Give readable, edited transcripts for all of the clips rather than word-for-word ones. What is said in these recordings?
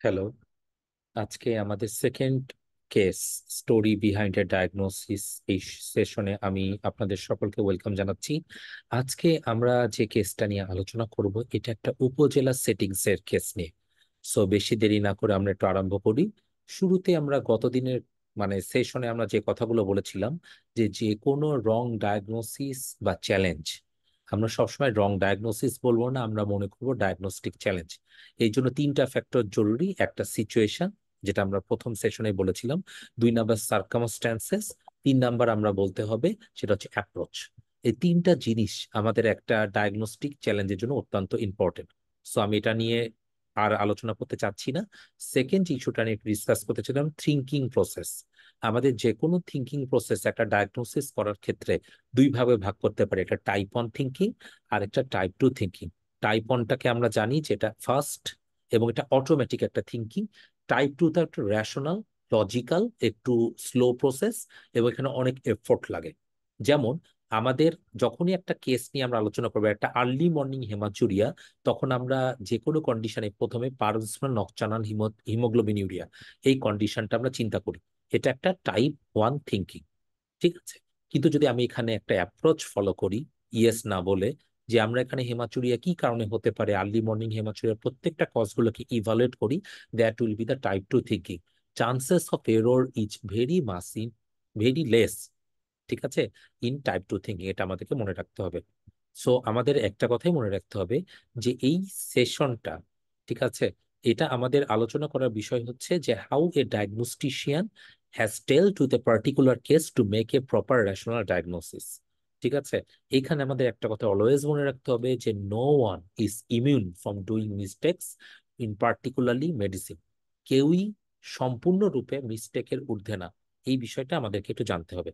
Hello. আজকে আমাদের second case story behind এ diagnosis এই সেশনে আমি আপনাদের সকলকে ওয়েলকাম জানাচ্ছি। আজকে আমরা যে কেসটা নিয়ে আলোচনা করব এটা একটা উপজেলা সেটিংস এর কেস নিয়ে। সো বেশি দেরি না করে আমরা একটু আরম্ভ করি। শুরুতে আমরা গতদিনের সেশনে আমরা যে কথাগুলো বলেছিলাম যে যে কোনো রং ডায়াগনোসিস বা চ্যালেঞ্জ, আমরা সবসময় রং ডায়াগনোসিস বলবো না, আমরা মনে করবো ডায়াগনস্টিক চ্যালেঞ্জ। এই জন্য তিনটা ফ্যাক্টর জরুরি: একটা সিচুয়েশন, যেটা আমরা প্রথম সেশনে বলেছিলাম; দুই নাম্বার সার্কামস্ট্যান্সেস; তিন নাম্বার আমরা বলতে হবে সেটা হচ্ছে অ্যাপ্রোচ। এই তিনটা জিনিস আমাদের একটা ডায়াগনস্টিক চ্যালেঞ্জের জন্য অত্যন্ত ইম্পর্টেন্ট। সো আমি এটা নিয়ে আর আলোচনা করতে চাচ্ছি না। সেকেন্ড ইস্যুটা নিয়ে ডিসকাস করতে চাইলাম, থিঙ্কিং প্রসেস। আমাদের যে কোনো থিঙ্কিং প্রসেস একটা ডায়াগনোসিস করার ক্ষেত্রে দুই ভাবে ভাগ করতে পারি: একটা টাইপ ওয়ান থিঙ্কিং আর একটা টাইপ টু থিঙ্কিং। টাইপ ওয়ানটাকে আমরা জানি যে এটা ফার্স্ট এবং এটা অটোমেটিক একটা থিঙ্কিং। টাইপ টু টা একটু রেশনাল, লজিক্যাল, একটু স্লো প্রসেস এবং এখানে অনেক এফোর্ট লাগে। যেমন আমাদের যখনই একটা কেস নিয়ে আমরা আলোচনা করবো, একটা আর্লি মর্নিং হেমাচুরিয়া, তখন আমরা যে কোনো কন্ডিশনে প্রথমে পারোক্সিমাল নকটার্নাল হিমোগ্লোবিন ইউরিয়া, এই কন্ডিশনটা আমরা চিন্তা করি। এটা একটা টাইপ ওয়ান থিঙ্কিং, ঠিক আছে? কিন্তু যদি আমি এখানে একটা অ্যাপ্রোচ ফলো করি, ইয়েস না বলে, যে আমরা এখানে হেমাচুরিয়া কি কারণে হতে পারে, আর্লি মর্নিং হেমাচুরিয়ার প্রত্যেকটা কজগুলোকে ইভালুয়েট করি, that will be the type to thinking. Chances of error is very massive, very less, ঠিক আছে, ইন টাইপ টু থিঙ্কিং। এটা আমাদেরকে মনে রাখতে হবে। সো আমাদের একটা কথাই মনে রাখতে হবে যে এই সেশনটা, ঠিক আছে, এটা আমাদের আলোচনা করার বিষয় হচ্ছে যে how a diagnostician has tell to the particular case to make a proper rational diagnosis. ঠিক আছে, এইখানে আমাদের একটা কথা অলওয়েজ মনে রাখতে হবে যে no one is immune from doing mistakes, in particularly medicine. কেউই সম্পূর্ণরূপে মিস্টেকের ঊর্ধ্বে না। এই বিষয়টা আমাদেরকে একটু জানতে হবে।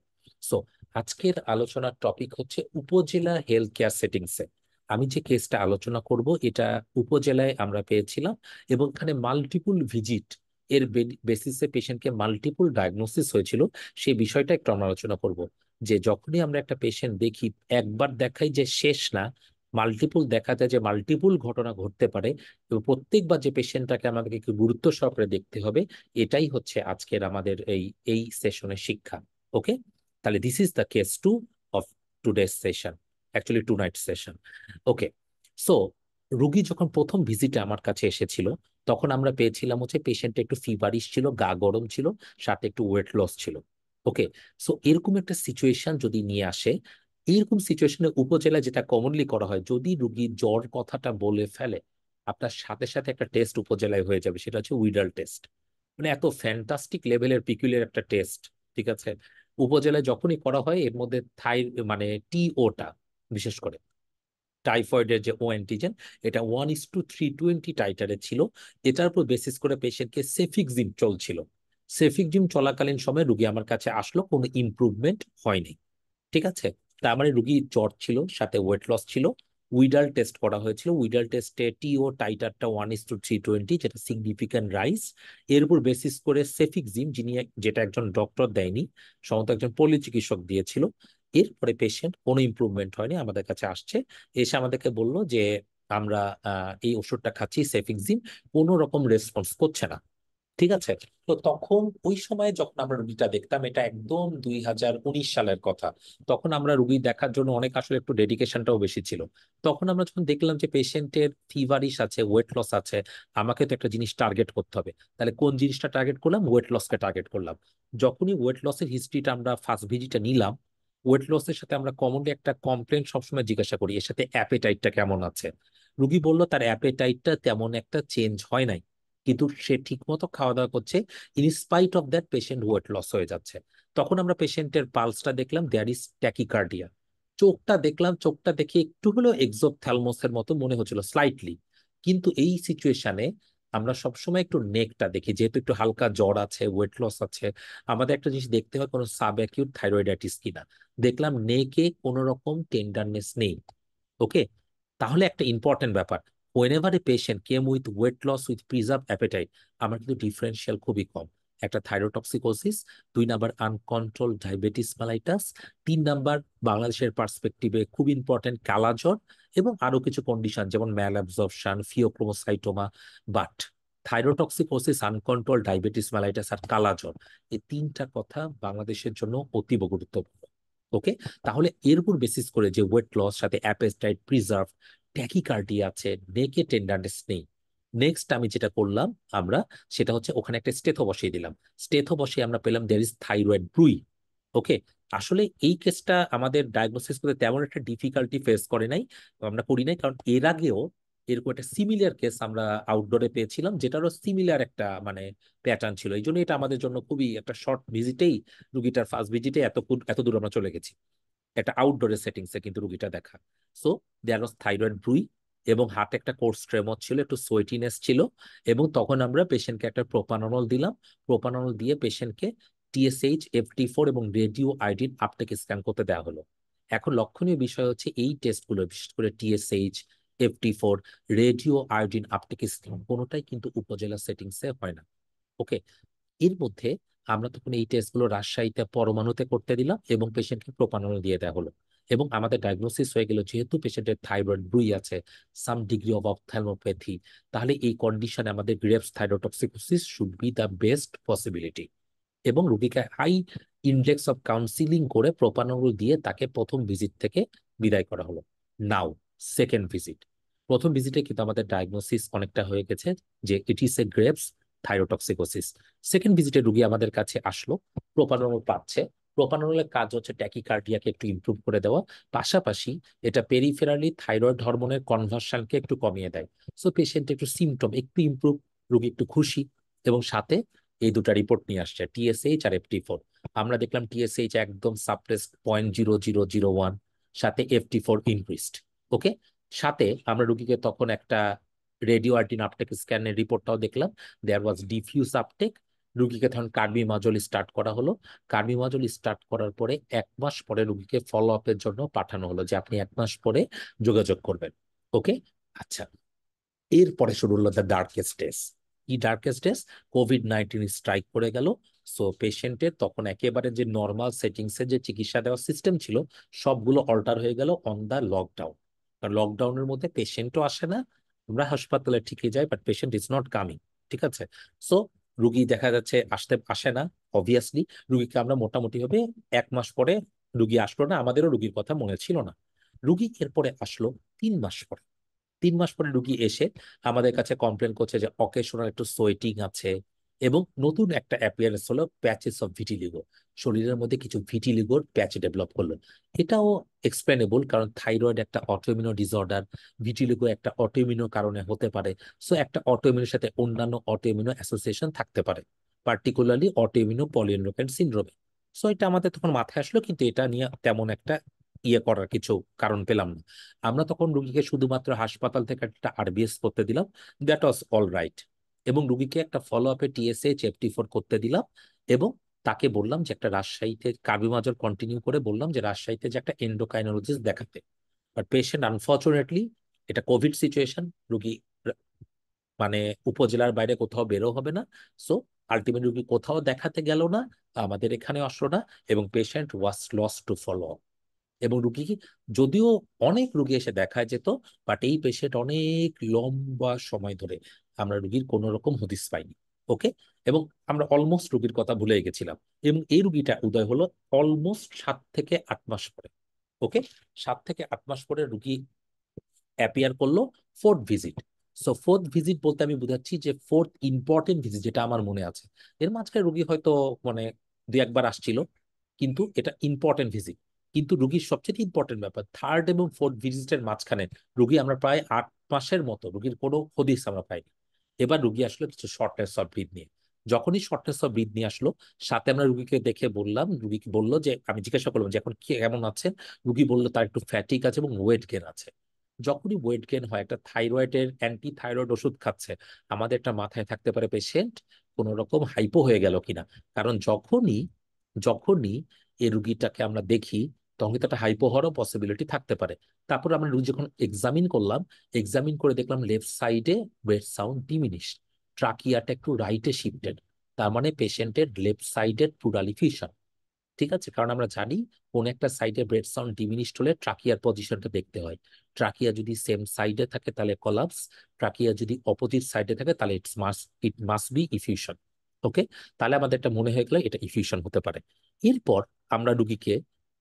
সো আজকের আলোচনার টপিক হচ্ছে উপজেলা হেলথ কেয়ার সেটিংসে আমি যে কেসটা আলোচনা করব, এটা উপজেলায় আমরা পেয়েছিলাম এবং এখানে মাল্টিপুল ভিজিট এর বেসিসে পেশেন্টকে মাল্টিপুল ডায়াগনোসিস হয়েছিল। সেই বিষয়টা একটু আমরা আলোচনা করব। যে যখনই আমরা একটা পেশেন্ট দেখি, একবার দেখাই যে শেষ না, মাল্টিপুল দেখা যায় যে মাল্টিপুল ঘটনা ঘটতে পারে এবং প্রত্যেকবার যে পেশেন্টটাকে আমাদেরকে একটু গুরুত্ব সহকারে দেখতে হবে। এটাই হচ্ছে আজকের আমাদের এই এই সেশনের শিক্ষা। ওকে, তাহলে this is the case two of today's session, actually tonight session. Okay, so রুগী যখন প্রথম ভিজিটে আমার কাছে এসেছিল, তখন আমরা পেয়েছিলাম হচ্ছে পেশেন্ট একটু ফিভারিশ ছিল, গা গরম ছিল, সাথে একটু ওয়েট লস ছিল। ওকে, সো এরকম একটা সিচুয়েশন যদি নিয়ে আসে, এইরকম সিচুয়েশনে উপজেলায় যেটা কমনলি করা হয়, যদি রুগী জ্বর কথাটা বলে ফেলে, আপনার সাথে সাথে একটা টেস্ট উপজেলায় হয়ে যাবে, সেটা হচ্ছে উইডাল টেস্ট। মানে এত ফ্যান্টাস্টিক লেভেলের পিকুলিয়ার একটা টেস্ট, ঠিক আছে? উপজেলায় যখনই করা হয়, এর মধ্যে মানে টিওটা, বিশেষ করে টাইফয়েডের যে ও অ্যান্টিজেন, এটা 1:320 টাইটারে ছিল। এটার উপর বেসিস করে পেশেন্টকে সেফিক্সিম চলছিল। সেফিক্সিম চলাকালীন সময় রুগী আমার কাছে আসলো, কোনো ইমপ্রুভমেন্ট হয়নি, ঠিক আছে? তার মানে রুগী জ্বর ছিল, সাথে ওয়েট লস ছিল। উইডাল টেস্ট করা হয়েছিল, উইডাল টেস্টে টিও টাইটারটা 1:320, যেটা সিগনিফিক্যান্ট রাইজ। এর উপর বেসিস করে সেফিক্সিম, যেটা একজন ডক্টর দেয়নি, সম্ভবত একজন পল্লী চিকিৎসক দিয়েছিল। এরপরে পেশেন্ট কোনো ইমপ্রুভমেন্ট হয়নি, আমাদের কাছে আসছে, এসে আমাদেরকে বলল যে আমরা এই ওষুধটা খাচ্ছি সেফিক্সিম, কোনো রকম রেসপন্স করছে না। ঠিক আছে, তো তখন ওই সময় যখন আমরা রুগীটা দেখতাম, এটা একদম 2019 সালের কথা। তখন আমরা রুগী দেখার জন্য অনেক আসলে একটু ডেডিকেশনটাও বেশি ছিল। তখন আমরা যখন দেখলাম যে পেশেন্টের ফিভারিশ আছে, ওয়েট লস আছে, আমাকে তো একটা জিনিস টার্গেট করতে হবে। তাহলে কোন জিনিসটা টার্গেট করলাম? ওয়েট লসকে টার্গেট করলাম। যখনই ওয়েট লসের হিস্ট্রিটা আমরা ফার্স্ট ভিজিটে নিলাম, ওয়েট লসের সাথে আমরা কমনলি একটা কমপ্লেন সবসময় জিজ্ঞাসা করি, এর সাথে অ্যাপেটাইটটা কেমন আছে। রুগী বলল তার অ্যাপেটাইটটা তেমন একটা চেঞ্জ হয় নাই, কিন্তু সে ঠিক মতো খাওয়া দাওয়া করছে। In spite of that patient weight loss হয়ে যাচ্ছে। তখন আমরা পেশেন্টের পালসটা দেখলাম, দেয়ার ইজ ট্যাকিকার্ডিয়া। চোখটা দেখলাম, চোখটা দেখে একটু হলেও এক্সোপথ্যালমোসের মতো মনে হচ্ছিল স্লাইটলি। কিন্তু এই সিচুয়েশনে আমরা সবসময় একটু নেকটা দেখি, যেহেতু একটু হালকা জ্বর আছে, ওয়েট লস আছে, আমাদের একটা জিনিস দেখতে হয় কোনো সাব অ্যাকিউট থাইরয়েডাইটিস কিনা। দেখলাম নেকে কোনো রকম টেন্ডারনেস নেই। ওকে, তাহলে একটা ইম্পর্টেন্ট ব্যাপার, whenever a patient came with weight loss with preserved appetite, আমার কিন্তু ডিফারেন্সিয়াল খুবই কম। একটা থাইরোটক্সিকোসিস, দুই নাম্বার আনকন্ট্রোল ডায়াবেটিস মেলাইটাস, তিন নাম্বার বাংলাদেশের পার্সপেক্টিভে খুব ইম্পর্টেন্ট কালাজ্বর, এবং আরো কিছু কন্ডিশন যেমন malabsorption, phaeochromocytoma. But thyrotoxicosis, uncontrol diabetes mellitus আর কালাজ্বর, এই তিনটা কথা বাংলাদেশের জন্য অতীব গুরুত্বপূর্ণ। ওকে, তাহলে এর উপর বেসিস করে যে ওয়েট লস, সাথে অ্যাপেটাইট প্রিজার্ভ, ট্যাকিকার্ডি আছে, নেকে টেন্ডারনেস নেই, নেক্সট আমি যেটা করলাম আমরা, সেটা হচ্ছে ওখানে একটা স্টেথো বসিয়ে দিলাম। স্টেথো বসিয়ে আমরা পেলাম দের ইজ থাইরয়েড ব্রুই। ওকে, আসলে এই কেসটা আমাদের ডায়াগনোসিস করতে তেমন একটা ডিফিকাল্টি ফেস করে নাই, আমরা করি নাই, কারণ এর আগেও এরকম একটা সিমিলার কেস আমরা আউটডোরে পেয়েছিলাম, যেটারও সিমিলার একটা মানে প্যাটার্ন ছিল। এই জন্য এটা আমাদের জন্য খুবই একটা শর্ট ভিজিটেই, রুগীটার ফার্স্ট ভিজিটে এত দূর আমরা চলে গেছি, একটা আউটডোরের সেটিংসে কিন্তু রুগীটা দেখা। সো দেয়ার ওয়াজ থাইরয়েড ব্রুই, এবং হার্টে একটা কোর্স ট্রেমর ছিল, একটু সোয়েটিনেস ছিল, এবং তখন আমরা পেশেন্টকে একটা প্রোপানল দিলাম। প্রোপানল দিয়ে পেশেন্টকে টিএসএইচ, এফটি4 এবং রেডিও আয়োডিন আপটেক স্ক্যান করতে দেওয়া হলো। এখন লক্ষণীয় বিষয় হচ্ছে এই টেস্টগুলো, বিশেষ করে TSH, FT four, radio iodine uptake scan, কোনোটাই কিন্তু উপজেলা সেটিংসে হয় না। ওকে, এর মধ্যে আমরা তখন এই টেস্টগুলো রাজশাহীতে পরমাণুতে করতে দিলাম এবং পেশেন্টকে প্রোপানল দিয়ে দেওয়া হলো। এবং আমাদের ডায়াগনোসিস হয়ে গেল যেহেতু পেশেন্টের থাইরয়েড ব্রুই আছে, সাম ডিগ্রি অফ অপথ্যালমোপ্যাথি, তাহলে এই কন্ডিশনে আমাদের graves thyrotoxicosis should be the best possibility. এবং রুগীকে হাই ইন্ডেক্স অফ কাউন্সিলিং করে প্রোপানল দিয়ে তাকে প্রথম ভিজিট থেকে বিদায় করা হলো। নাও সেকেন্ড ভিজিট, প্রথম ভিজিটে কিন্তু আমাদের ডায়াগনোসিস অনেকটা হয়ে গেছে যে ইট ইস এ গ্রেভস থাইরোটক্সিকোসিস। সেকেন্ড ভিজিটে রুগী আমাদের কাছে আসলো, প্রোপানল পাচ্ছে। প্রোপানলের কাজ হচ্ছে ট্যাকিকার্ডিয়াকে একটু ইমপ্রুভ করে দেওয়া, পাশাপাশি এটা পেরিফেরালি থাইরয়েড হরমোনের কনভার্সনকে একটু কমিয়ে দেয়। সো পেশেন্ট একটু সিমটম একটু ইমপ্রুভ, রুগী একটু খুশি, এবং সাথে এই দুটা রিপোর্ট নিয়ে আসছে, টিএসএইচ আর এফটি4। আমরা দেখলাম টিএসএইচ একদম সাপ্রেসড 0.0001, সাথে এফটি4 ইনক্রিজড। ওকে, সাথে আমরা রুগীকে তখন একটা রেডিও আর্টিন আপটেক স্ক্যানের রিপোর্টটাও দেখলাম, দেয়ার ওয়াজ ডিফিউজ আপটেক। রুগীকে তখন কার্বিমাজল স্টার্ট করা হলো। কার্বিমাজল স্টার্ট করার পরে 1 মাস পরে রুগীকে ফলো আপের জন্য পাঠানো হলো, যে আপনি 1 মাস পরে যোগাযোগ করবেন। ওকে, আচ্ছা, এরপরে শুরু হলো দ্য ডার্কেস্ট ডেজ। কি ডার্কেস্ট ডেজ? কোভিড-19 স্ট্রাইক করে গেল। সো পেশেন্টের তখন একেবারে যে নর্মাল সেটিংসে যে চিকিৎসা দেওয়ার সিস্টেম ছিল, সবগুলো অল্টার হয়ে গেল অন দা লকডাউন। লকডাউনের মধ্যে পেশেন্টও আসে না, আমরা হাসপাতালে ঠিকই যাই, but patient is not coming. ঠিক আছে, সো রুগী দেখা যাচ্ছে আসে না। অবভিয়াসলি রুগীকে আমরা মোটামুটি ভাবে 1 মাস পরে, রুগী আসলো না, আমাদেরও রুগীর কথা মনে ছিল না। রুগী এরপরে আসলো 3 মাস পরে। 3 মাস পরে রুগী এসে আমাদের কাছে কমপ্লেন করছে যে অকেশনাল একটু সোয়েটিং আছে, এবং নতুন একটা অ্যাপিয়ারেন্স হলো প্যাচেস অফ ভিটিলিগো, শরীরের মধ্যে কিছু ভিটিলিগোর প্যাচ ডেভেলপ করলো। এটাও এক্সপ্লেনেবল, কারণ থাইরয়েড একটা অটোইমিউনো ডিসঅর্ডার, ভিটিলিগো একটা অটোইমিউনো কারণে হতে পারে। সো একটা অটোইমিউনের সাথে অন্যান্য অটোইমিউনো অ্যাসোসিয়েশন থাকতে পারে, পার্টিকুলারলি অটোইমিউনো পলিইউরোপেন সিনড্রোমে। সো এটা আমাদের তখন মাথায় আসলো, কিন্তু এটা নিয়ে তেমন একটা করার কিছু কারণ পেলাম না। আমরা তখন রুগীকে শুধুমাত্র হাসপাতাল থেকে একটা আরবিএস করতে দিলাম, দ্যাট ওয়াজ অল রাইট। এবং রুগীকে একটা ফলো আপে টিএসএইচ, এফটি4 করতে দিলাম, এবং তাকে বললাম যে একটা রাজশাহীতে কার্বিমাজল কন্টিনিউ করে বললাম যে রাজশাহীতে যে একটা এন্ডোক্রাইনোলজিস্ট দেখাতে। বাট পেশেন্ট আনফর্চুনেটলি, এটা কোভিড সিচুয়েশন, রুগী মানে উপজেলার বাইরে কোথাও বেরো হবে না। সো আলটিমেট রুগী কোথাও দেখাতে গেল না, আমাদের এখানে আসলো না, এবং patient was loss to follow. এবং রুগী যদিও অনেক রুগী এসে দেখায় যেত, বাট এই পেশেন্ট অনেক লম্বা সময় ধরে আমরা রুগীর কোনো রকম হদিস পাইনি। ওকে, এবং আমরা অলমোস্ট রুগীর কথা ভুলে গেছিলাম। এবং এই রুগীটা উদয় হলো অলমোস্ট 7 থেকে 8 মাস পরে। ওকে, 7 থেকে 8 মাস পরে রুগী অ্যাপিয়ার করলো fourth visit. So fourth visit বলতে আমি বুঝাচ্ছি যে ফোর্থ ইম্পর্টেন্ট ভিজিট, যেটা আমার মনে আছে। এর মাঝখানে রুগী হয়তো মানে 2-1 বার আসছিল, কিন্তু এটা ইম্পর্টেন্ট ভিজিট। কিন্তু রুগীর সবচেয়ে ইম্পর্টেন্ট ব্যাপার, থার্ড এবং ফোর্থ ভিজিটের মাঝখানে রুগী আমরা প্রায় 8 মাসের মতো রুগীর কোনো হদিস আমরা পাইনি। এবার রুগী আসলো কিছু শর্টনেস অফ ব্রিথ নিয়ে। যখনই শর্টনেস অফ ব্রিথ নিয়ে আসলো, সাথে আমরা রুগীকে দেখে বললাম, রুগীকে বললো যে, আমি জিজ্ঞাসা করলাম যে এখন কেমন আছেন। রুগী বললো তার একটু ফ্যাটিক আছে এবং ওয়েট গেন আছে। যখনই ওয়েট গেন হয়, একটা থাইরয়েডের অ্যান্টি থাইরয়েড ওষুধ খাচ্ছে, আমাদের একটা মাথায় থাকতে পারে পেশেন্ট কোন রকম হাইপো হয়ে গেল কিনা। কারণ যখনই যখনই এই রুগীটাকে আমরা দেখি, তখন কিন্তু একটা হাইপো হওয়ারও পসিবিলিটি থাকতে পারে। তারপর আমরা রুগী যখন এক্সামিন করলাম, এক্সামিন করে দেখলাম লেফট সাইডে ওয়েট সাউন্ড ডিমিনিশ, ট্রাকিয়াটা একটু রাইটে শিফটেড, তার মানে পেশেন্টের লেফট সাইডের প্লুরাল ফিউশন। ঠিক আছে, কারণ আমরা জানি কোন একটা সাইডে ব্রেথ সাউন্ড ডিমিনিশড হলে ট্রাকিয়ার পজিশনটা দেখতে হয়। ট্রাকিয়া যদি সেম সাইডে থাকে তাহলে কলাপস, ট্রাকিয়া যদি অপোজিট সাইডে থাকে তাহলে ইট মাস্ট বি ইফিউশন। ওকে, তাহলে আমাদের এটা মনে হয়ে গেলে এটা ইফিউশন হতে পারে। এরপর আমরা রুগীকে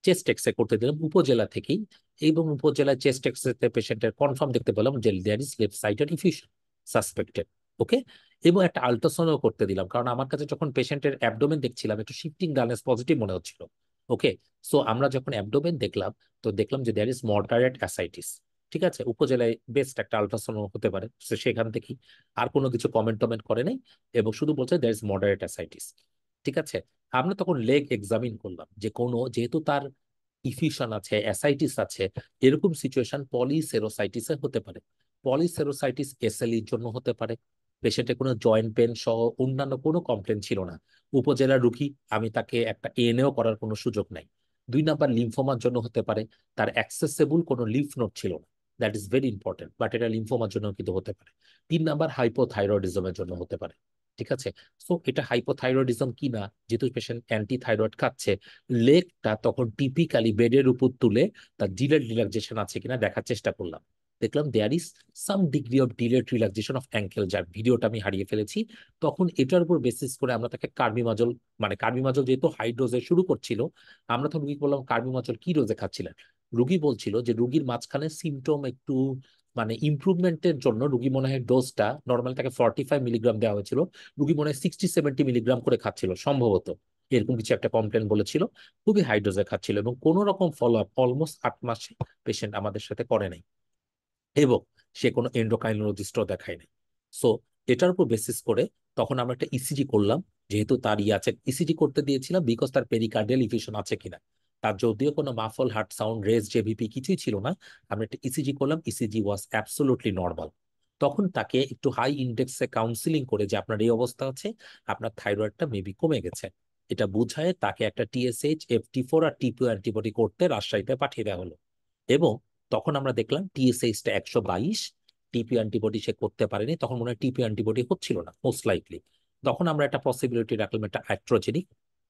চেস্ট এক্স রে করতে দিলাম উপজেলা থেকেই, এবং উপজেলায় চেস্ট এক্স রে পেশেন্টের কনফার্ম দেখতে পেলাম যে দেয়ার ইজ লেফট সাইডের ইফিউশন সাসপেক্টেড। ওকে, এবং একটা আল্ট্রাসাউন্ডও করতে দিলাম, কারণ আমার কাছে যখন পেশেন্টের অ্যাবডোমেন দেখছিলাম একটু শিফটিং ডালনেস পজিটিভ মনে হচ্ছিল। ওকে, সো আমরা যখন অ্যাবডোমেন দেখলাম, তো দেখলাম যে দেয়ার ইজ মডারেট অ্যাসাইটিস। ঠিক আছে, উপজেলায় বেস্ট একটা আল্ট্রাসাউন্ড হতে পারে, সেখান থেকে আর কোনো কিছু কমেন্ট টমেন্ট করে নাই, এবং শুধু বলছে দেয়ার ইজ মডারেট অ্যাসাইটিস। ঠিক আছে, আমরা তখন লেগ এক্সামিন করলাম যে কোনো, যেহেতু তার ইফিউশন আছে, অ্যাসাইটিস আছে, এরকম সিচুয়েশন পলিসেরোসাইটিসে হতে পারে। পলিসেরোসাইটিস এসএলইর জন্য হতে পারে। পেশেন্টের কোনো জয়েন্ট পেন সহ অন্যান্য কোনো কমপ্লেন ছিল না। উপজেলার রুগী, আমি তাকে একটা এএনএও করার কোনো সুযোগ নাই। 2 নাম্বার লিম্ফোমার জন্য হতে পারে, তার অ্যাক্সেসেবল কোনো লিফ নোড ছিল না। That is very important, but এটা লিম্ফোমার জন্য কিন্তু হতে পারে। 3 নাম্বার হাইপোথাইরয়েডিজমের জন্য হতে পারে। ঠিক আছে, সো এটা হাইপোথাইরয়েডিজম কি না, যেহেতু পেশেন্ট অ্যান্টি থাইরয়েড খাচ্ছে, লেগটা তখন টিপিক্যালি বেডের উপর তুলে তার ডিলেড রিল্যাক্সেশন আছে কিনা দেখার চেষ্টা করলাম। দেখলাম there is some degree of delayed relaxation of ankle, যার ভিডিওটা আমি হারিয়ে ফেলেছি। তখন এটার উপর বেসিস করে আমরা তাকে কার্বিমাজল, মানে কার্বিমাজল যেহেতু হাই ডোজে শুরু করছিল, আমরা তখন রুগী বললাম কার্বিমাজল কি ডোজে খাচ্ছিলেন। রুগী বলছিল যে রুগীর মাঝখানে সিমটম একটু মানে ইমপ্রুভমেন্টের জন্য রুগী মনে হয় ডোজটা নর্মাল তাকে 45 মিলিগ্রাম দেওয়া হয়েছিল, রুগী মনে হয় 60-70 মিলিগ্রাম করে খাচ্ছিল সম্ভবত, এরকম কিছু একটা কমপ্লেন বলেছিল। খুবই হাই ডোজে খাচ্ছিল এবং কোনো রকম ফলো আপ অলমোস্ট 8 মাসে পেশেন্ট আমাদের সাথে করে নাই, এবং সে কোনো এন্ডোক্রাইনোলজিস্টও দেখায় নাই। সো এটার উপর বেসিস করে তখন আমরা একটা ইসিজি করলাম, যেহেতু তার ইয়ে আছে, ইসিজি করতে দিয়েছিলাম বিকজ তার পেরিকার্ডিয়াল ইফিউশন আছে কিনা। তার যদিও কোনো মাফল হার্ট সাউন্ড রেস জেভিপি কিছুই ছিল না, আমরা একটা ইসিজি করলাম, ইসিজি ওয়াজ অ্যাবসোলুটলি নর্মাল। তখন তাকে একটু হাই ইন্ডেক্সে কাউন্সিলিং করে যে আপনার এই অবস্থা আছে, আপনার থাইরয়েডটা মেবি কমে গেছে, এটা বুঝায় তাকে একটা টিএসএইচ FT4 আর T2 অ্যান্টিবডি করতে রাজশাহীতে পাঠিয়ে দেওয়া হলো। এবং তখন আমরা দেখলাম টিএসএইচটা 122, টিপি অ্যান্টিবডি সে করতে পারেনি, তখন মনে হয় টিপি অ্যান্টিবডি হচ্ছিল না মোস্ট লাইকলি। তখন আমরা একটা পসিবিলিটি রাখলাম একটা অ্যাট্রোজেনিক,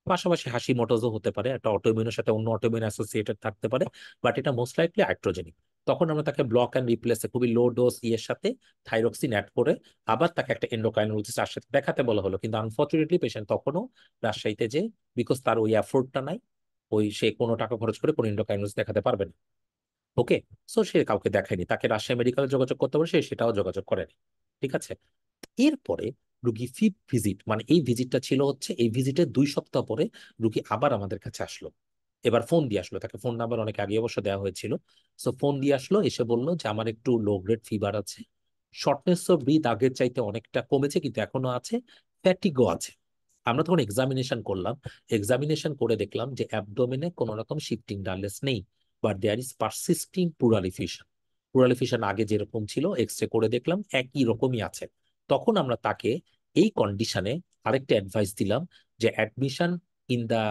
পাশাপাশি হাসি মটোজও হতে পারে, একটা অটোইমিউনের সাথে অন্য অটোইমিউন অ্যাসোসিয়েটেড থাকতে পারে, বাট এটা মোস্ট লাইকলি অ্যাট্রোজেনিক। তখন আমরা তাকে ব্লক অ্যান্ড রিপ্লেসে খুবই লো ডোজ ইয়ের সাথে থাইরক্সিন অ্যাড করে আবার তাকে একটা এন্ডোক্রাইনোলজিস্ট আর সাথে দেখাতে বলা হলো, কিন্তু আনফর্চুনেটলি পেশেন্ট তখনও রাজশাহীতে যে, বিকজ তার ওই অ্যাফোর্ডটা নাই, ওই সে কোনো টাকা খরচ করে কোনো এন্ডোক্রাইনোলজিস্ট দেখাতে পারবে না। ওকে, সো সে কাউকে দেখায়নি, তাকে রাজশাহী মেডিকেলে যোগাযোগ করতে পারে, সে সেটাও যোগাযোগ করেনি। ঠিক আছে, এরপরে রুগী ফিফথ ভিজিট, মানে এই ভিজিটটা ছিল হচ্ছে, এই ভিজিটের 2 সপ্তাহ পরে রুগী আবার আমাদের কাছে আসলো। এবার ফোন দিয়ে আসলো, তাকে ফোন নাম্বার অনেক আগে অবশ্য দেওয়া হয়েছিল। সো ফোন দিয়ে আসলো, এসে বললো যে আমার একটু লো গ্রেড ফিভার আছে, শর্টনেস অফ ব্রিথ আগের চাইতে অনেকটা কমেছে কিন্তু এখনো আছে, ফ্যাটিগও আছে। আমরা তখন এক্সামিনেশন করলাম, এক্সামিনেশন করে দেখলাম যে অ্যাবডোমেনে কোনো রকম শিফটিং ডালনেস নেই, but there is persisting pleural effusion. Pleural effusion আগে যেরকম ছিল এক্স রে করে দেখলাম একই রকমই আছে। তখন আমরা তাকে এই কন্ডিশনে আরেকটা অ্যাডভাইস দিলাম, যে অ্যাডমিশন ইন দা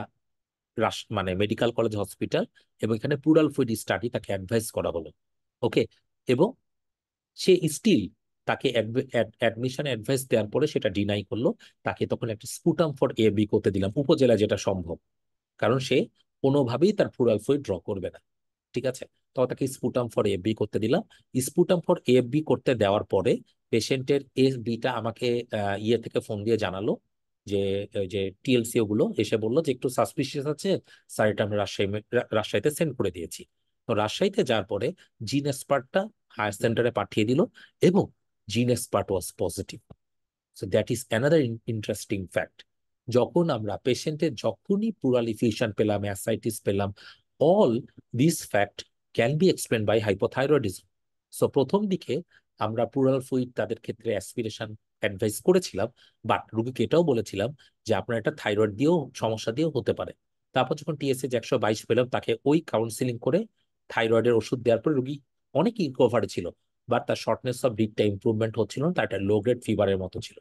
মানে মেডিকেল কলেজ হসপিটাল, এবং এখানে প্লুরাল ফ্লুইড স্টাডি তাকে অ্যাডভাইস করা হলো। ওকে, এবং সে স্টিল, তাকে অ্যাডমিশন অ্যাডভাইস দেওয়ার পরে সেটা ডিনাই করলো। তাকে তখন একটা স্পুটাম ফর এবি করতে দিলাম উপজেলা, যেটা সম্ভব, কারণ সে কোনোভাবেই তার প্লুরাল ফ্লুইড ড্র করবে না। ঠিক আছে, তো তাকে স্পুটাম ফর এফবি করতে দিলাম। স্পুটাম ফর এফবি করতে দেওয়ার পরে পেশেন্টের এফবিটা আমাকে ইয়ে থেকে ফোন দিয়ে জানালো যে ওই যে টিএলসি ওগুলো এসে বললো যে একটু সাসপিশিয়াস আছে স্যার, এটা আমরা রাজশাহীতে সেন্ড করে দিয়েছি। তো রাজশাহীতে যাওয়ার পরে জিন এক্সপার্টটা হায়ার সেন্টারে পাঠিয়ে দিল, এবং gene expert was positive. So that is another interesting fact. যখন আমরা পেশেন্টের যখনই প্লুরাল ইফিউশন পেলাম, অ্যাসাইটিস পেলাম, all this fact can be explain by hypothyroidism. So প্রথম দিকে আমরা প্লুরাল ফ্লুইড তাদের ক্ষেত্রে অ্যাসপিরেশন অ্যাডভাইস করেছিলাম, বাট রুগীকে এটাও বলেছিলাম যে আপনার একটা থাইরয়েড দিয়েও সমস্যা দিয়েও হতে পারে। তারপর যখন টিএসএইচ 122 পেলাম, তাকে ওই কাউন্সিলিং করে থাইরয়েডের ওষুধ দেওয়ার পরে রুগী অনেকই রিকভারে ছিল, বাট তার শর্টনেস অফ ব্রিথটা ইম্প্রুভমেন্ট হচ্ছিল না, তার একটা লো গ্রেড ফিভারের মতো ছিল।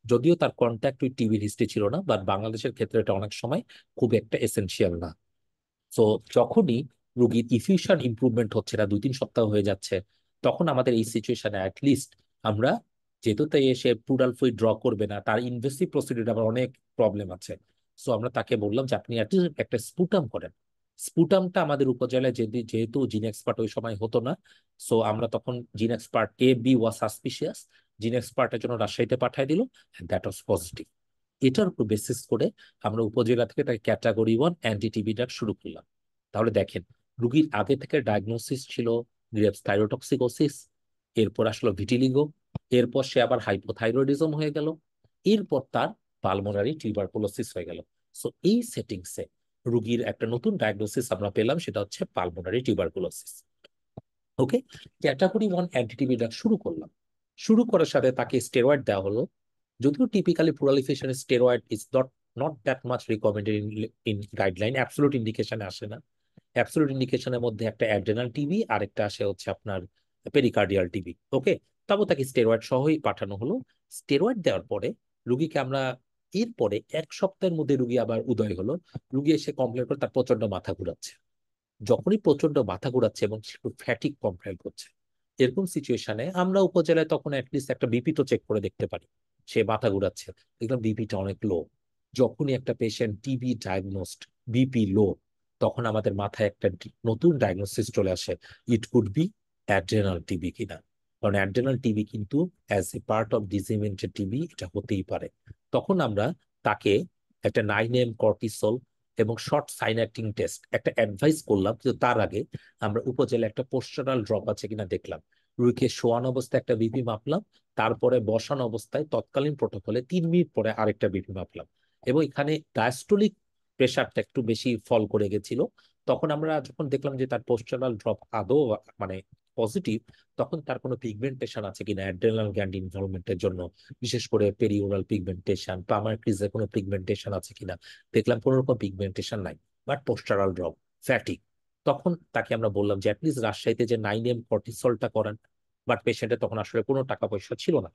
যদিও তার কন্ট্যাক্ট উইথ টিবির হিস্ট্রি ছিল না, বাট বাংলাদেশের ক্ষেত্রে এটা অনেক সময় খুব একটা এসেনশিয়াল না। সো যখনই রোগীর ইফিউশন ইমপ্রুভমেন্ট হচ্ছে না, 2-3 সপ্তাহ হয়ে যাচ্ছে, তখন আমাদের এই সিচুয়েশনে অ্যাটলিস্ট আমরা, যেহেতু তাই সে প্লুরাল ফ্লুইড ড্র করবে না, তার ইনভেসিভ প্রসিডিউর আবার অনেক প্রবলেম আছে, সো আমরা তাকে বললাম যে আপনি একটা স্পুটাম করেন। স্পুটামটা আমাদের উপজেলায় যেহেতু জিন এক্সপার্ট ওই সময় হতো না, সো আমরা তখন gene expert A B was suspicious, জিন এক্সপার্টের জন্য রাজশাহীতে পাঠিয়ে দিল, দ্যাট ওয়াজ পজিটিভ। এটার উপর বেসিস করে আমরা উপজেলা থেকে তাকে ক্যাটাগরি 1 অ্যান্টি টিবি ড্রাগ শুরু করলাম। তাহলে দেখেন, রুগীর আগে থেকে ডায়াগনোসিস ছিল গ্রেভস থাইরোটক্সিকোসিস, এরপর আসলো ভিটিলিগো, এরপর সে আবার হাইপোথাইরয়েডিজম হয়ে গেল, এরপর তার পালমোনারি টিউবারকুলোসিস হয়ে গেল। সো এই সেটিংসে রুগীর একটা নতুন ডায়াগনোসিস আমরা পেলাম, সেটা হচ্ছে পালমোনারি টিউবারকুলোসিস। ওকে, ক্যাটাগরি 1 অ্যান্টিটিবি ড্রাগ শুরু করলাম। শুরু করার সাথে তাকে স্টেরয়েড দেওয়া হলো। যদিও typically pleural effusion steroid is not not that much recommended in guideline, absolute ইন্ডিকেশনে আসে না। অ্যাবসলিউট ইন্ডিকেশনের মধ্যে একটা অ্যাড্রেনাল টিবি আর একটা আসে হচ্ছে আপনার পেরিকার্ডিয়াল টিবি। ওকে, তবে তাকে স্টেরয়েড সহই পাঠানো হলো। স্টেরয়েড দেওয়ার পরে রুগীকে আমরা, এরপরে 1 সপ্তাহের মধ্যে রুগী আবার উদয় হলো। রুগী এসে কমপ্লেন করে তার প্রচন্ড মাথা ঘুরাচ্ছে। যখনই প্রচন্ড মাথা ঘুরাচ্ছে এবং ফ্যাটিক কমপ্লেন করছে, এরকম সিচুয়েশনে আমরা উপজেলায় তখন অ্যাটলিস্ট একটা বিপি তো চেক করে দেখতে পারি। সে মাথা ঘুরাচ্ছে, দেখলাম বিপিটা অনেক লো। যখনই একটা patient TB diagnosed, BP low, তখন আমাদের মাথায় একটা নতুন ডায়াগনোসিস চলে আসে, it could be adrenal TB কিনা। কারণ অ্যাড্রেনাল টিবি কিন্তু as a part of disseminated TB এটা হতেই পারে। তখন আমরা তাকে একটা 9 AM কর্টিসল এবং শর্ট সাইনাকটিং টেস্ট একটা অ্যাডভাইস করলাম, কিন্তু তার আগে আমরা উপজেলায় একটা পোস্টারাল ড্রপ আছে কিনা দেখলাম। রুগীকে শোয়ানো অবস্থায় একটা বিপি মাপলাম, তারপরে বসানো অবস্থায় তৎকালীন প্রোটোকলে 3 মিনিট পরে আরেকটা বিপি মাপলাম, এবং এখানে ডায়াস্টোলিক প্রেশারটা একটু বেশি ফল করে গেছিল। তখন আমরা যখন দেখলাম যে তার পোস্টারাল ড্রপ আদৌ মানে পজিটিভ, তখন তার কোনো পিগমেন্টেশন আছে কিনা অ্যাড্রেনাল গ্ল্যান্ড ইনভলভমেন্টের জন্য, বিশেষ করে পেরিওরাল পিগমেন্টেশন, পামার ক্রিজে কোনো পিগমেন্টেশন আছে কিনা, দেখলাম কোনো রকম পিগমেন্টেশন নাই, বাট পোস্টারাল ড্রপ, ফ্যাটিক। তখন তাকে আমরা বললাম যে অ্যাটলিস্ট রাজশাহীতে যে 9 AM কর্টিসলটা করান, বাট পেশেন্টের তখন আসলে কোনো টাকা পয়সা ছিল না।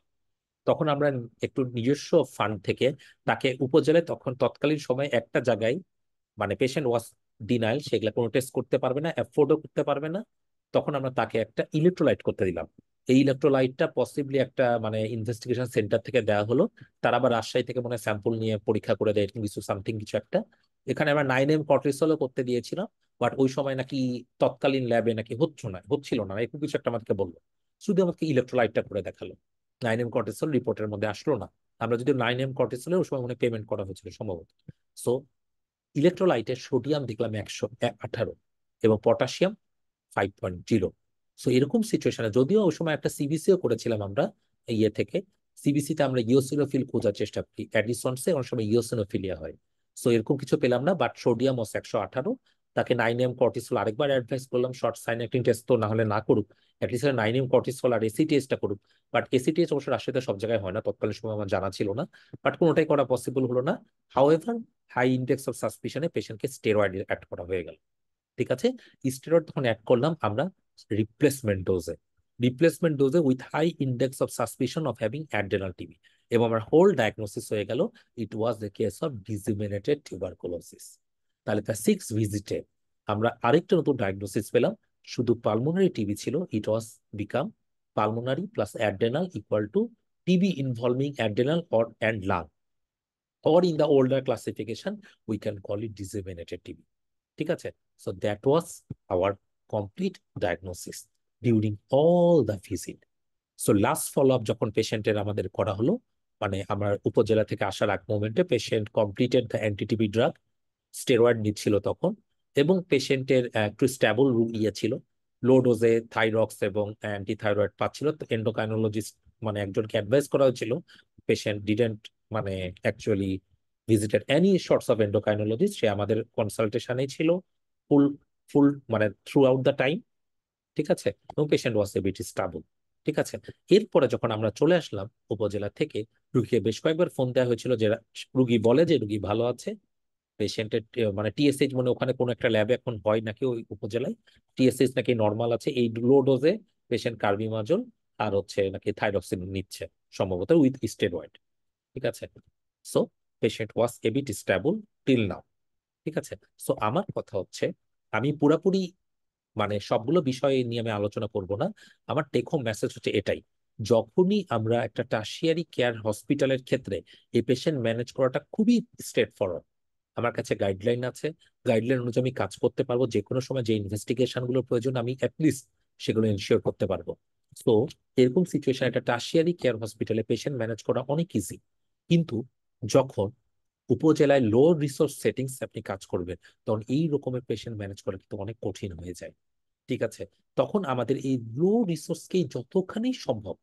তখন আমরা একটু নিজস্ব ফান্ড থেকে তাকে উপজেলায়, তখন তৎকালীন সময় একটা জায়গায় মানে পেশেন্ট ওয়াজ ডিনাইল, সেগুলা কোনো টেস্ট করতে পারবে না, অ্যাফোর্ডও করতে পারবে না। তখন আমরা তাকে একটা ইলেকট্রোলাইট করতে দিলাম। এই ইলেকট্রোলাইটটা পসিবলি একটা মানে ইনভেস্টিগেশন সেন্টার থেকে দেওয়া হলো। তারা আবার রাজশাহী থেকে মনে হয় স্যাম্পল নিয়ে পরীক্ষা করে দেয়, এরকম কিছু সামথিং কিছু একটা। এখানে আমরা 9 AM কর্টিসলও করতে দিয়েছিলাম, বাট ওই সময় নাকি তৎকালীন ল্যাবে নাকি হচ্ছিল না, এরকম কিছু একটা আমাদেরকে বললো। শুধু আমাকে ইলেকট্রোলাইটটা করে দেখালো, 9 AM কর্টিসল রিপোর্টের মধ্যে আসলো না। আমরা যদি 9 AM কর্টিসলে ওই সময় মনে পেমেন্ট করা হয়েছিল সম্ভবত। সো ইলেকট্রোলাইটের সোডিয়াম দেখলাম 118 এবং পটাশিয়াম 5.0। সো এরকম সিচুয়েশনে, যদিও ওই সময় একটা সিবিসিও করেছিলাম আমরা ইয়ে থেকে, সিবিসিতে আমরা ইওসিনোফিল খোঁজার চেষ্টা করি, অ্যাডিসনসে অনেক সময় ইওসিনোফিলিয়া হয়। সো এরকম কিছু পেলাম না, বাট সোডিয়াম ও 118। তাকে 9 AM কর্টিসল আরেকবার অ্যাডভাইস করলাম, শর্ট সাইনাইটিং টেস্ট তো না হলে না করুক, অ্যাটলিস্ট 9 AM কর্টিসল আর এসিটিএসটা করুক। বাট এসিটিএস অবশ্য রাশিয়াতে সব জায়গায় হয় না, তৎকালীন সময় আমার জানা ছিল না, বাট কোনোটাই করা পসিবল হলো না। হাউএভার, হাই ইন্ডেক্স অফ সাসপিশনে পেশেন্টকে স্টেরয়েড অ্যাড করা হয়ে গেল। ঠিক আছে, স্টেরয়েড তখন অ্যাড করলাম আমরা রিপ্লেসমেন্ট ডোজে। রিপ্লেসমেন্ট ডোজে with high index of suspicion of having adrenal TB, এবং আমার হোল ডায়াগনোসিস হয়ে গেল it was the case of disseminated tuberculosis. তাহলে তার 6 ভিজিটে আমরা আরেকটা নতুন ডায়াগনোসিস পেলাম। শুধু পালমোনারি টিবি ছিল, it was become pulmonary plus adrenal equal to TB involving adrenal or and lung, or in the older classification we can call it disseminated TB। ঠিক আছে, so that was our complete diagnosis during all the visit। So last follow up যখন পেশেন্টের আমাদের করা হলো, মানে আমার উপজেলা থেকে আসার আগ মোমেন্টে patient completed the anti TB drug, steroid নিচ্ছিল তখন, এবং পেশেন্টের একটু স্ট্যাবল ইয়ে ছিল, লো ডোজে থাইরক্স এবং অ্যান্টি থাইরয়েড পাচ্ছিল। তো এন্ডোক্রাইনোলজিস্ট মানে একজনকে অ্যাডভাইস করা হয়েছিল, পেশেন্ট ডিডেন্ট মানে actually visited any sorts of endocrinologist, সে আমাদের কনসালটেশনেই ছিল ফুল ফুল মানে থ্রু আউট দ্য টাইম। ঠিক আছে, এবং patient was a bit stable. ঠিক আছে, এরপরে যখন আমরা চলে আসলাম উপজেলা থেকে, রুগীকে বেশ কয়েকবার ফোন দেওয়া হয়েছিল, যে রুগী বলে যে রুগী ভালো আছে, পেশেন্টের মানে টিএসএইচ মানে ওখানে কোনো একটা ল্যাবে এখন হয় নাকি ওই উপজেলায়, টিএসএইচ নাকি নর্মাল আছে, এই লো ডোজে পেশেন্ট কার্বিমাজল আর হচ্ছে নাকি থাইরক্সিন নিচ্ছে সম্ভবত উইথ স্টেরয়েড। ঠিক আছে, so patient was a bit stable till now. ঠিক আছে, সো আমার কথা হচ্ছে, আমি পুরাপুরি মানে সবগুলো বিষয় নিয়ে আমি আলোচনা করব না। আমার টেক হোম মেসেজ হচ্ছে এটাই, যখনই আমরা একটা টারশিয়ারি কেয়ার হসপিটালের ক্ষেত্রে এই পেশেন্ট ম্যানেজ করাটা খুবই স্ট্রেট ফরওয়ার্ড। আমার কাছে গাইডলাইন আছে, গাইডলাইন অনুযায়ী আমি কাজ করতে পারবো, যে কোনো সময় যে ইনভেস্টিগেশন গুলোর প্রয়োজন আমি অ্যাটলিস্ট সেগুলো এনশিওর করতে পারবো। তো এরকম সিচুয়েশন একটা টার্সিয়ারি কেয়ার হসপিটালে পেশেন্ট ম্যানেজ করা অনেক ইজি। কিন্তু যখন উপজেলায় লো রিসোর্স সেটিংস আপনি কাজ করবেন, তখন এই রকমের পেশেন্ট ম্যানেজ করা কিন্তু অনেক কঠিন হয়ে যায়। ঠিক আছে, তখন আমাদের এই লো রিসোর্সকেই যতখানি সম্ভব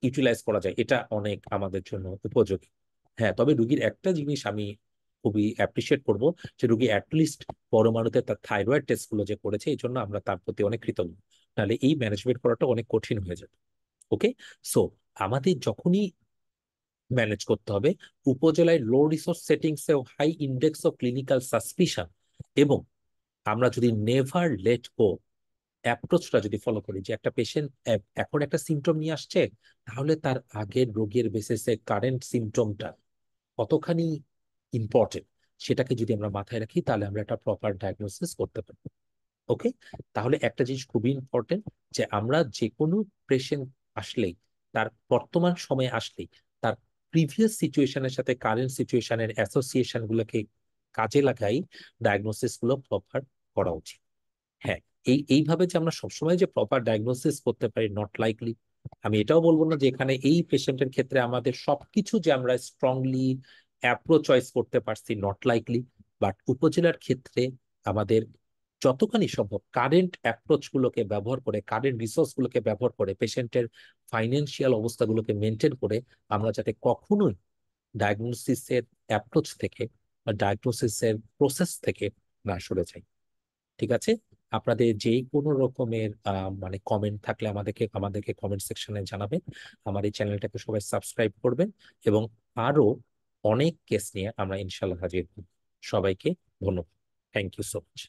ইউটিলাইজ করা যায়, এটা অনেক আমাদের জন্য উপযোগী। হ্যাঁ, তবে রুগীর একটা জিনিস আমি খুবই অ্যাপ্রিসিয়েট করব, যে রুগী অ্যাটলিস্ট পরমাণুতে তার থাইরয়েড টেস্ট গুলো যে করেছে, এই জন্য আমরা তার প্রতি অনেক কৃতজ্ঞ। নাহলে এই ম্যানেজমেন্ট করাটা অনেক কঠিন হয়ে যেত। ওকে, সো আমাদের যখনই ম্যানেজ করতে হবে উপজেলায় লো রিসোর্স সেটিংস এ high index of clinical suspicion, এবং আমরা যদি নেভার লেট গো অ্যাপ্রোচটা যদি ফলো করি, যে একটা পেশেন্ট এখন একটা সিমটম নিয়ে আসছে, তাহলে তার আগের রোগের বেসিসে কারেন্ট সিমটমটা কতখানি ইম্পর্টেন্ট, সেটাকে যদি আমরা মাথায় রাখি, তাহলে আমরা একটা প্রপার ডায়াগনোসিস করতে পারি। ওকে, তাহলে একটা জিনিস খুবই ইম্পর্টেন্ট, যে আমরা যে কোনো পেশেন্ট আসলেই, তার বর্তমান সময়ে আসলেই, তার প্রিভিয়াস সিচুয়েশনের সাথে কারেন্ট সিচুয়েশনের অ্যাসোসিয়েশন গুলোকে কাজে লাগাই ডায়াগনোসিস গুলো প্রপার করা উচিত। হ্যাঁ, এইভাবে যে আমরা সবসময় যে প্রপার ডায়াগনোসিস করতে পারি, নট লাইকলি। আমি এটাও বলবো না যে এখানে এই পেশেন্টের ক্ষেত্রে আমাদের সবকিছু যে আমরা স্ট্রংলি অ্যাপ্রোচ চয়েস করতে পারছি, নট লাইকলি। বাট উপজেলার ক্ষেত্রে আমাদের যতখানি সম্ভব কারেন্ট অ্যাপ্রোচ গুলোকে ব্যবহার করে, কারেন্ট রিসোর্স গুলোকে ব্যবহার করে, পেশেন্টের ফাইন্যান্সিয়াল অবস্থাগুলোকে মেনটেন করে, আমরা যাতে কখনোই ডায়াগনোসিসের অ্যাপ্রোচ থেকে বা ডায়াগনোসিসের প্রসেস থেকে না সরে যাই। ঠিক আছে, আপনাদের যে কোনো রকমের মানে কমেন্ট থাকলে আমাদেরকে আমাদেরকে কমেন্ট সেকশনে জানাবেন। আমার এই চ্যানেলটাকে সবাই সাবস্ক্রাইব করবেন, এবং আরো অনেক কেস নিয়ে আমরা ইনশাল্লাহ হাজির হব। সবাইকে ধন্যবাদ। Thank you so much.